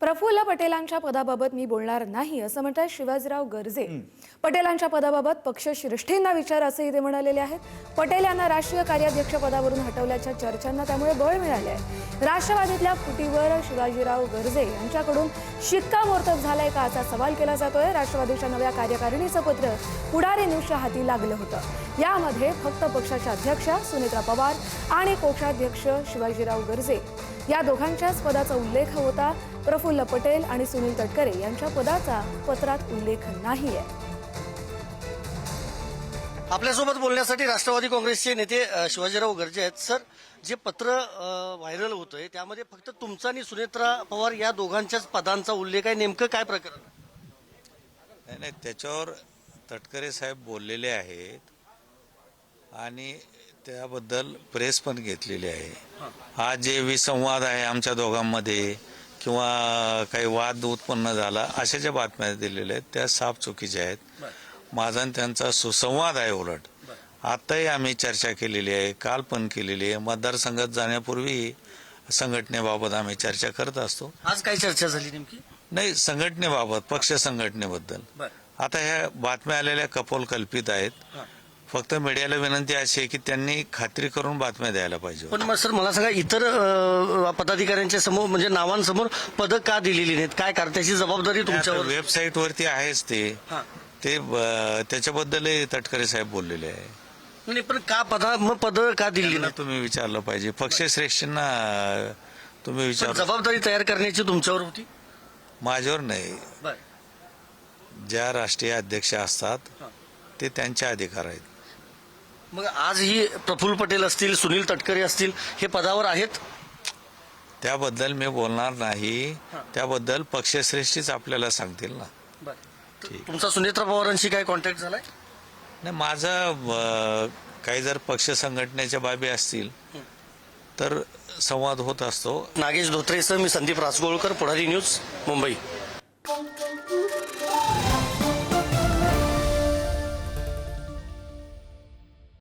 प्रफुल्ल पटेलांच्या पदाबाबत मी बोलणार नाही असं म्हणतात शिवाजीराव गर्जे। पटेलांच्या पदाबाबत पक्षश्रेष्ठींना विचार असेही ते म्हणालेले आहेत। पटेल यांना राष्ट्रीय कार्याध्यक्ष पदावरून हटवल्याच्या चर्चांना त्यामुळे बळ मिळाले आहे। राष्ट्रवादीतल्या फुटीवर शिवाजीराव गर्जे यांच्याकडून शिक्कामोर्तब झालाय का असा सवाल केला जातोय। राष्ट्रवादीच्या नव्या कार्यकारिणीचं पत्र पुढारी न्यूजच्या हाती लागलं होतं। यामध्ये फक्त पक्षाच्या अध्यक्ष सुनेत्रा पवार आणि कोषाध्यक्ष शिवाजीराव गर्जे या दोघांच्याच पदाचा उल्लेख होता। प्रफुल्ल पटेल आणि सुनील तटकरे यांच्या पदाचा पत्रात उल्लेख नाहीये। आपल्यासोबत बोलण्यासाठी राष्ट्रवादी काँग्रेसचे नेते शिवाजीराव गर्जे आहेत। सर, जे पत्र व्हायरल होतंय त्यामध्ये फक्त तुमचा आणि सुनेत्रा पवार या दोघांच्याच पदांचा उल्लेख आहे, नेमकं काय प्रकरण? नाही, त्याच्यावर तटकरे साहेब बोललेले आहेत आणि त्याबद्दल प्रेस पण घेतलेली आहे। हा जे विसंवाद आहे आमच्या दोघांमध्ये किंवा काही वाद उत्पन्न झाला अशा ज्या बातम्या दिलेल्या आहेत त्या साफ चुकीच्या आहेत। माझा आणि त्यांचा सुसंवाद आहे। उलट आताही आम्ही चर्चा केलेली आहे, काल पण केलेली आहे। मतदारसंघात जाण्यापूर्वी संघटनेबाबत आम्ही चर्चा करत असतो। आज काय चर्चा झाली नेमकी? नाही, संघटनेबाबत, पक्ष संघटनेबद्दल। आता ह्या बातम्या आलेल्या कपोलकल्पित आहेत। फक्त मीडियाला विनंती अशी आहे की त्यांनी खात्री करून बातम्या द्यायला पाहिजे। पण मग सर मला सांगा, इतर पदाधिकाऱ्यांच्या समोर म्हणजे नावांसमोर पदं का दिलेली नाहीत? काय कारण? त्याची जबाबदारी तुमच्यावर? वेबसाईट वरती आहेच ते त्याच्याबद्दलही तटकरे साहेब बोललेले आहे। नाही, पण का पद का दिली नाही तुम्ही विचारलं पाहिजे। पक्षश्रेष्ठींना तुम्ही विचार। जबाबदारी तयार करण्याची तुमच्यावर होती, माझ्यावर नाही। ज्या राष्ट्रीय अध्यक्ष असतात ते त्यांचे अधिकार आहेत। मग आजही प्रफुल्ल पटेल असतील, सुनील तटकरे असतील, हे पदावर आहेत? त्याबद्दल मी बोलणार नाही। त्याबद्दल पक्षश्रेष्ठीच आपल्याला सांगतील ना। तुमचा सुनेत्रा पवारांशी काय कॉन्टॅक्ट झालाय? नाही, माझा काही जर पक्ष संघटनेच्या बाबी असतील तर संवाद होत असतो। नागेश धोत्रेसह मी संदीप रासगोळकर, पुढारी न्यूज, मुंबई।